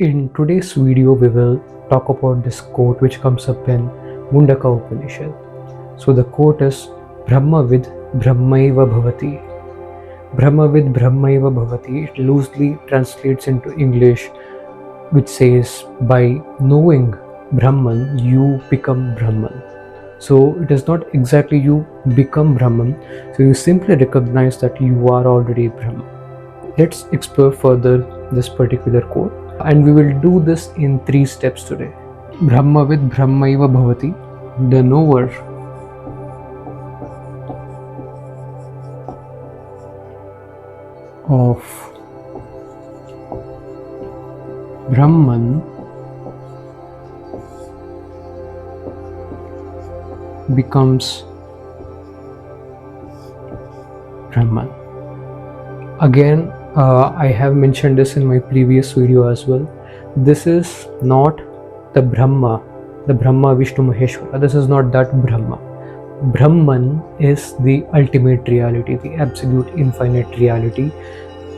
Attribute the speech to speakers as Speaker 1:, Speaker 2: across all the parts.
Speaker 1: In today's video, we will talk about this quote which comes up in Mundaka Upanishad. So the quote is Brahmavid Brahmaiva Bhavati. Brahmavid Brahmaiva Bhavati. It loosely translates into English, which says, by knowing Brahman, you become Brahman. So it is not exactly you become Brahman, so you simply recognize that you are already Brahman. Let's explore further this particular quote, and we will do this in 3 steps today. Brahmavid Brahmaiva Bhavati, the knower of Brahman becomes Brahman. Again, I have mentioned this in my previous video as well. This is not the Brahma Vishnu Maheshwara. This is not that Brahma. Brahman is the ultimate reality, the absolute infinite reality.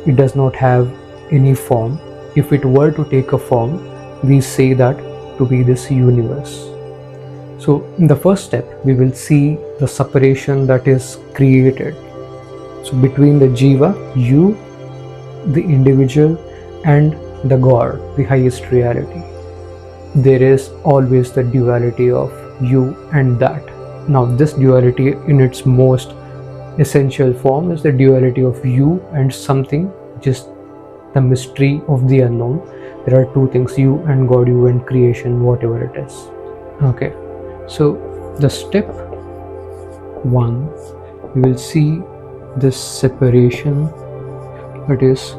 Speaker 1: It does not have any form. If it were to take a form, we say that to be this universe. So in the first step, we will see the separation that is created. So between the Jiva, you, the individual, and the God, the highest reality, there is always the duality of you and that. Now this duality in its most essential form is the duality of you and something, just the mystery of the unknown. There are 2 things, you and God, you and creation, whatever it is. Okay, so the step 1, we will see this separation that is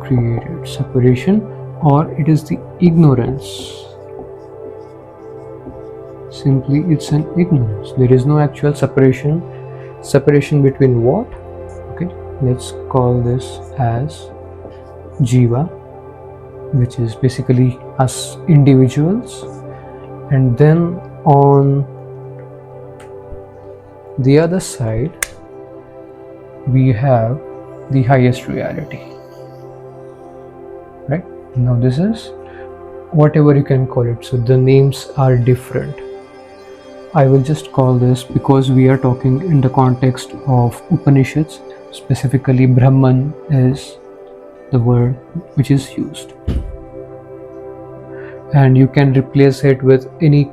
Speaker 1: created. Separation, or it is the ignorance. Simply it's an ignorance. There is no actual separation. Separation between what? Okay, let's call this as Jiva, which is basically us individuals, and then on the other side we have the highest reality, right? Now this is whatever you can call it, so the names are different. I will just call this, because we are talking in the context of Upanishads, specifically Brahman is the word which is used, and you can replace it with any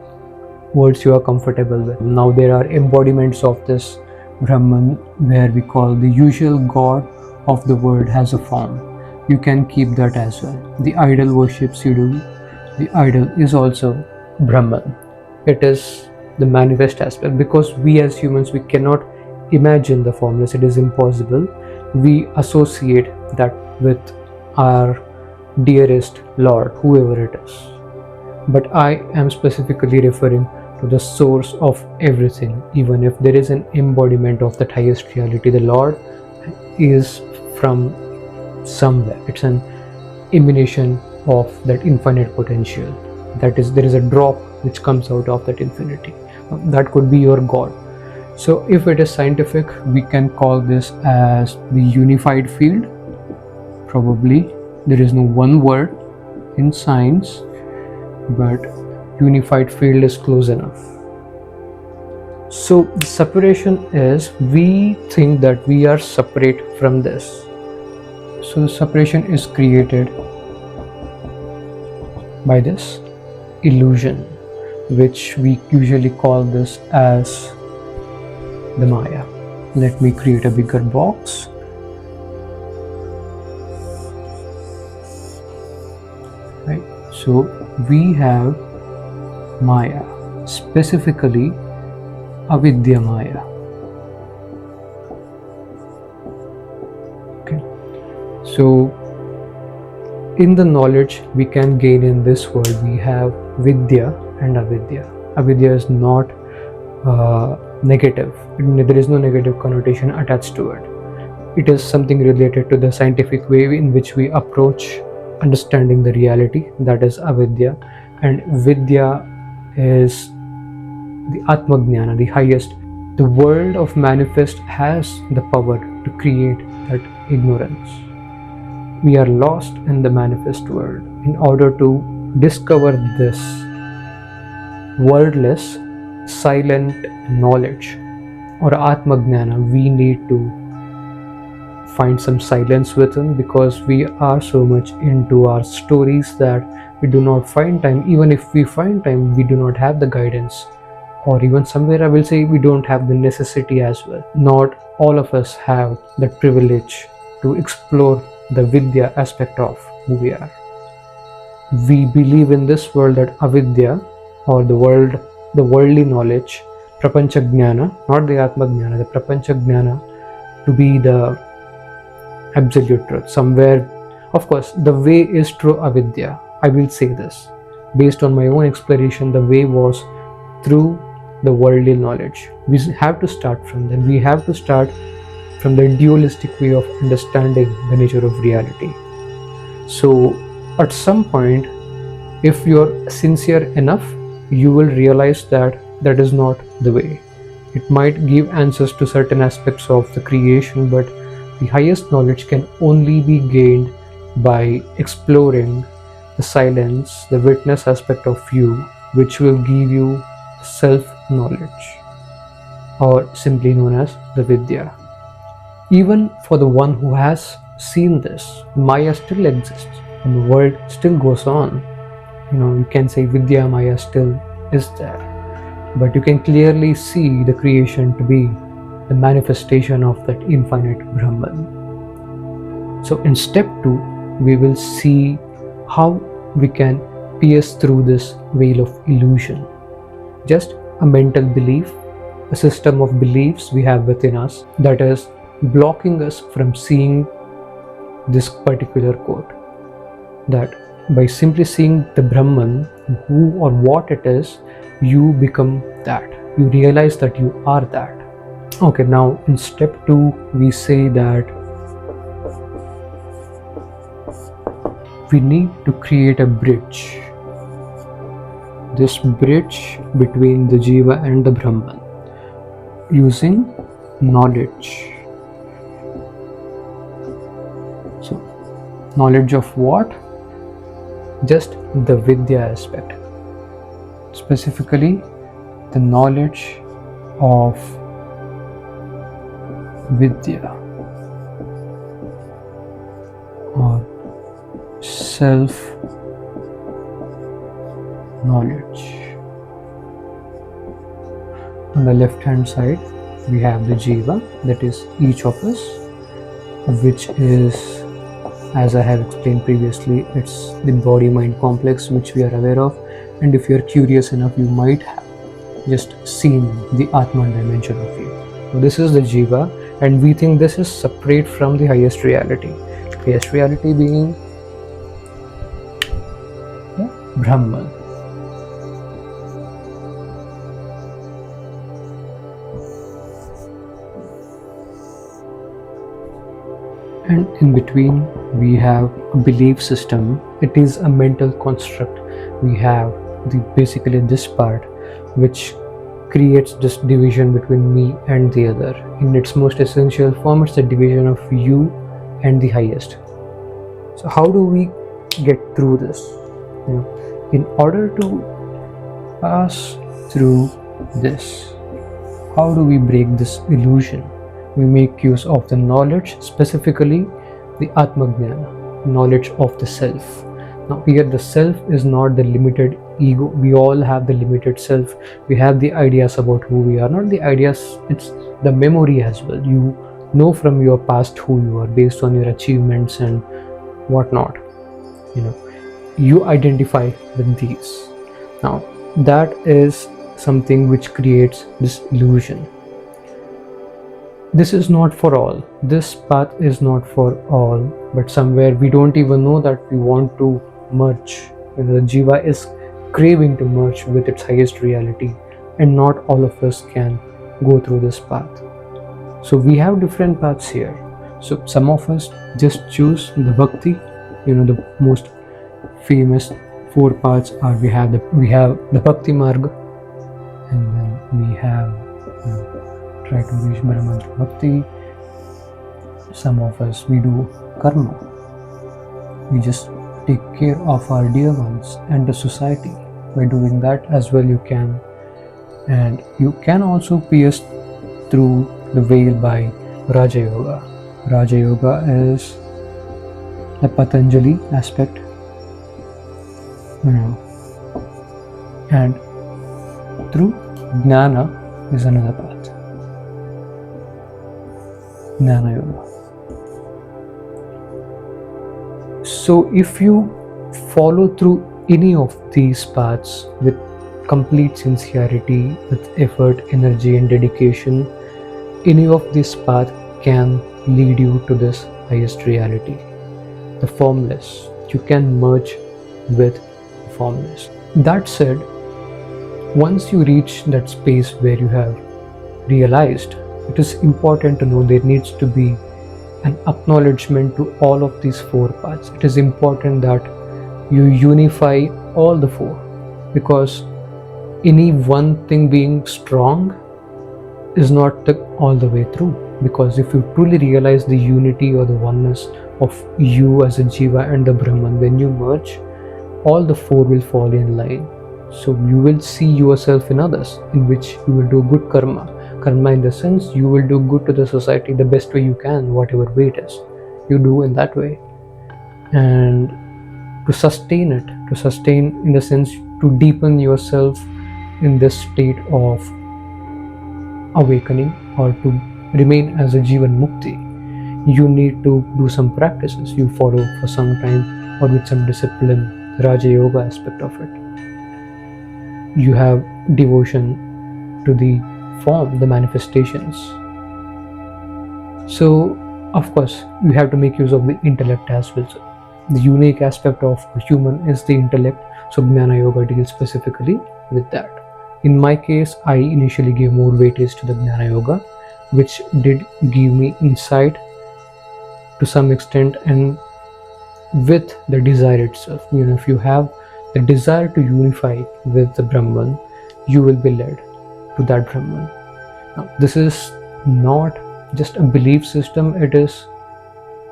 Speaker 1: words you are comfortable with. Now there are embodiments of this Brahman where we call the usual God of the word has a form. You can keep that as well. The idol worships you do, the idol is also Brahman. It is the manifest aspect, because we as humans, we cannot imagine the formless. It is impossible. We associate that with our dearest Lord, whoever it is. But I am specifically referring to the source of everything. Even if there is an embodiment of that highest reality, the Lord is from somewhere. It's an emanation of that infinite potential. That is, there is a drop which comes out of that infinity. That could be your God. So if it is scientific, we can call this as the unified field. Probably there is no one word in science, but unified field is close enough. So the separation is, we think that we are separate from this. So the separation is created by this illusion, which we usually call this as the Maya. Let me create a bigger box. Right, so we have Maya, specifically Avidya Maya. Okay, so in the knowledge we can gain in this world, we have Vidya and Avidya. Avidya is not negative. There is no negative connotation attached to it. It is something related to the scientific way in which we approach understanding the reality. That is Avidya. And Vidya is the Atmagnana, the highest. The world of manifest has the power to create that ignorance. we are lost in the manifest world. In order to discover this wordless, silent knowledge or Atmagnana, we need to find some silence within, because we are so much into our stories that we do not find time. Even if we find time, we do not have the guidance, or even somewhere I will say we don't have the necessity as well. Not all of us have the privilege to explore the Vidya aspect of who we are. We believe in this world that avidya, or the worldly knowledge, prapancha jnana, not the atma jnana, the prapancha jnana, to be the absolute truth. Somewhere, of course, the way is through avidya. I will say this based on my own exploration. The way was through the worldly knowledge. We have to start from there. We have to start from the dualistic way of understanding the nature of reality. So at some point, if you're sincere enough, you will realize that that is not the way. It might give answers to certain aspects of the creation, but the highest knowledge can only be gained by exploring the silence, the witness aspect of you, which will give you self-knowledge, or simply known as the Vidya. Even for the one who has seen this, Maya still exists and the world still goes on. You can say Vidya Maya still is there, but you can clearly see the creation to be the manifestation of that infinite Brahman. So in step 2, we will see how we can pierce through this veil of illusion. Just a mental belief, a system of beliefs we have within us that is blocking us from seeing this particular quote, that by simply seeing the Brahman, who or what it is, you become that. You realize that you are that. Okay, now in step 2, we say that we need to create a bridge. This bridge between the Jiva and the Brahman using knowledge. So, knowledge of what? Just the Vidya aspect. Specifically, the knowledge of Vidya, or self knowledge. On the left hand side, we have the Jiva, that is each of us, which is, as I have explained previously, it's the body-mind complex which we are aware of, and if you are curious enough, you might have just seen the Atman dimension of you. So this is the Jiva, and we think this is separate from the highest reality. Highest reality being the Brahman. And in between, we have a belief system. It is a mental construct. We have basically this part which creates this division between me and the other. In its most essential form, it's the division of you and the highest. So how do we get through this? In order to pass through this, how do we break this illusion? We make use of the knowledge, specifically the Atmagnana, knowledge of the self. Now here the self is not the limited ego. We all have the limited self. We have the ideas about who we are. Not the ideas, it's the memory as well. You know from your past who you are based on your achievements and whatnot. You identify with these. Now that is something which creates this illusion. This is not for all. This path is not for all, but somewhere we don't even know that we want to merge. The Jiva is craving to merge with its highest reality, and not all of us can go through this path. So we have different paths here. So some of us just choose the Bhakti. The most famous 4 paths are we have the Bhakti Marg, and then we have try to reach Brahman Bhakti. Some of us, we do karma. We just take care of our dear ones and the society. By doing that as well, you can. And you can also pierce through the veil by Raja Yoga. Raja Yoga is the Patanjali aspect, and through Jnana is another path. Jnana Yoga. So if you follow through any of these paths with complete sincerity, with effort, energy and dedication, any of this path can lead you to this highest reality, the formless. You can merge with the formless. That said, once you reach that space where you have realized, it is important to know there needs to be an acknowledgement to all of these four paths. It is important that you unify all the four, because any one thing being strong is not all the way through. Because if you truly realize the unity or the oneness of you as a Jiva and the Brahman, when you merge, all the four will fall in line. So you will see yourself in others, in which you will do good karma. Karma in the sense you will do good to the society the best way you can, whatever way it is. You do in that way. And to sustain it, to sustain in the sense to deepen yourself in this state of awakening, or to remain as a Jivan Mukti, you need to do some practices. You follow for some time or with some discipline, Raja Yoga aspect of it. You have devotion to the form, the manifestations. So, of course, you have to make use of the intellect as well. So, the unique aspect of a human is the intellect. So, Jnana Yoga deals specifically with that. In my case, I initially gave more weightage to the Jnana Yoga, which did give me insight to some extent, and with the desire itself. If you have the desire to unify with the Brahman, you will be led to that Brahman. Now, this is not just a belief system, it is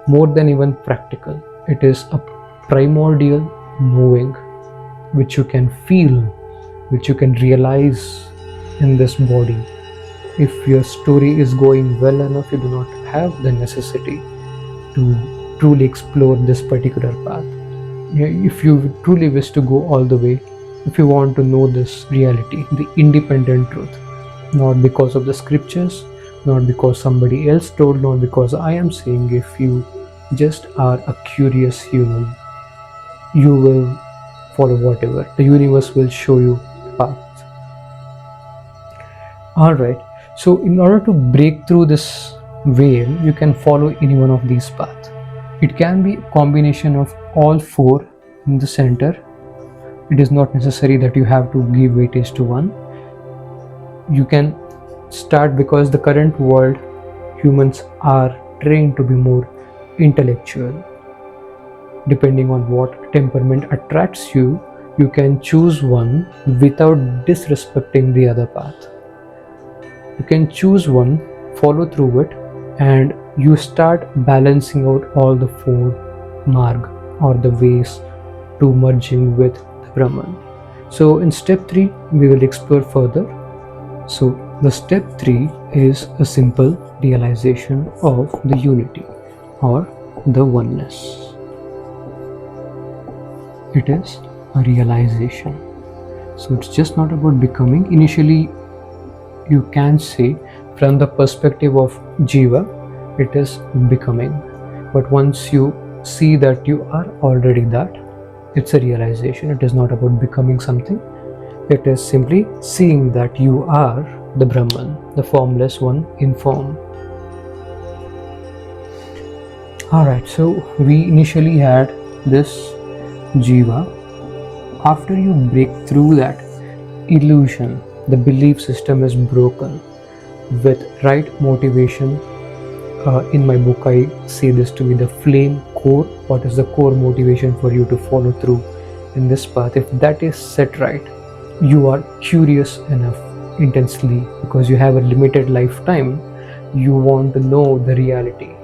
Speaker 1: more than even practical. It is a primordial knowing which you can feel, which you can realize in this body. If your story is going well enough, you do not have the necessity to truly explore this particular path. If you truly wish to go all the way, if you want to know this reality, the independent truth, not because of the scriptures, not because somebody else told, not because I am saying, if you just are a curious human, you will follow whatever. The universe will show you the path. Alright, so in order to break through this veil, you can follow any one of these paths. It can be a combination of all four in the center. It is not necessary that you have to give weightage to one. You can start, because the current world, humans are trained to be more intellectual. Depending on what temperament attracts you, you can choose one without disrespecting the other path. You can choose one, follow through it, and you start balancing out all the four marg, or the ways to merging with the Brahman. So in step 3, we will explore further. So the step 3 is a simple realization of the unity or the oneness. It is a realization. So it's just not about becoming. Initially, you can say from the perspective of Jiva, it is becoming. But once you see that you are already that, it's a realization. It is not about becoming something. It is simply seeing that you are the Brahman, the formless one in form. Alright, so we initially had this Jiva. After you break through that illusion, the belief system is broken with right motivation. In my book, I say this to be the flame core. What is the core motivation for you to follow through in this path? If that is set right, you are curious enough intensely, because you have a limited lifetime. You want to know the reality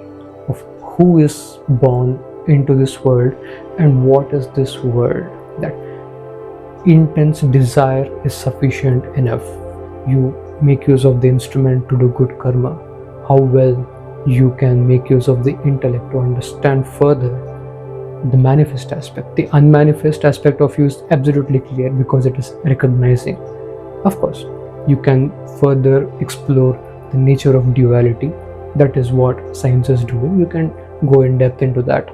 Speaker 1: of who is born into this world. And what is this world? That intense desire is sufficient enough. You make use of the instrument to do good karma. How well you can make use of the intellect to understand further the manifest aspect. The unmanifest aspect of you is absolutely clear because it is recognizing. Of course, you can further explore the nature of duality. That is what science is doing. You can go in depth into that.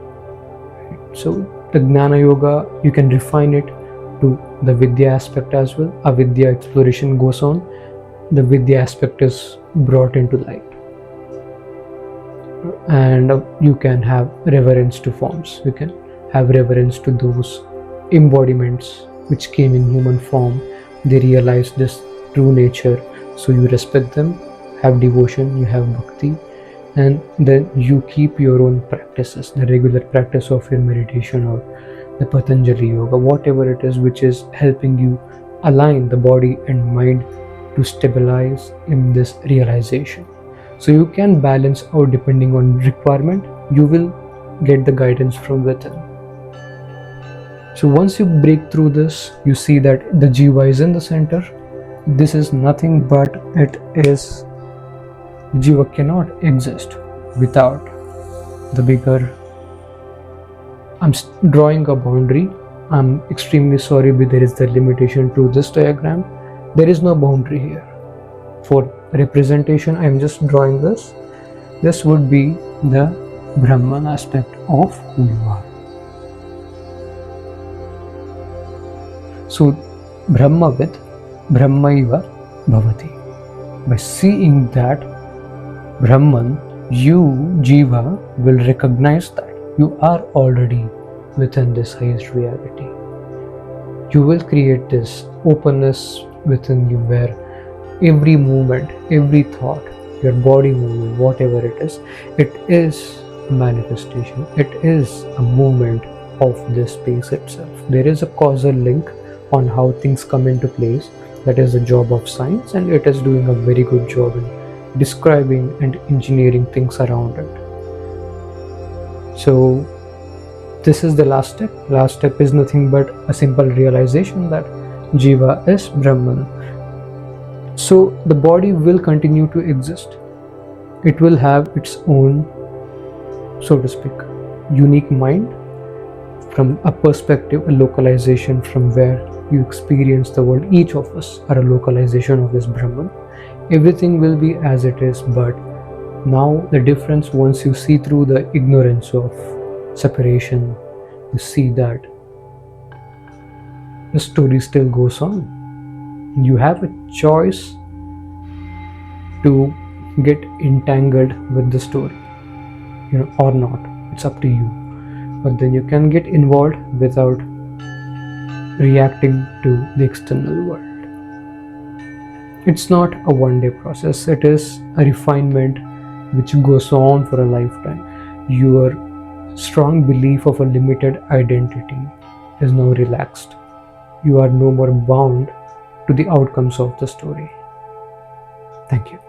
Speaker 1: So the Jnana Yoga, you can refine it to the Vidya aspect as well. A Vidya exploration goes on. The Vidya aspect is brought into light. And you can have reverence to forms. You can have reverence to those embodiments which came in human form. They realize this true nature, so you respect them, have devotion, you have bhakti, and then you keep your own practices, the regular practice of your meditation or the Patanjali Yoga, whatever it is which is helping you align the body and mind to stabilize in this realization. So you can balance out depending on requirement. You will get the guidance from within. So once you break through this, you see that the Jiva is in the center. This is nothing but it is. Jiva cannot exist without the bigger. I'm drawing a boundary. I'm extremely sorry, but there is the limitation to this diagram. There is no boundary here. For representation, I am just drawing this. This would be the Brahman aspect of who you are. So Brahmavid, Brahmaiva, Bhavati. By seeing that Brahman, you, Jiva, will recognize that you are already within this highest reality. You will create this openness within you where every movement, every thought, your body movement, whatever it is a manifestation. It is a movement of this space itself. There is a causal link on how things come into place. That is the job of science, and it is doing a very good job in describing and engineering things around it. So this is the last step. Last step is nothing but a simple realization that Jiva is Brahman. So the body will continue to exist. It will have its own, so to speak, unique mind from a perspective, a localization from where you experience the world. Each of us are a localization of this Brahman. Everything will be as it is, but now the difference, once you see through the ignorance of separation, you see that the story still goes on. You have a choice to get entangled with the story, or not. It's up to you. But then you can get involved without reacting to the external world. It's not a one-day process. It is a refinement which goes on for a lifetime. Your strong belief of a limited identity is now relaxed. You are no more bound to the outcomes of the story. Thank you.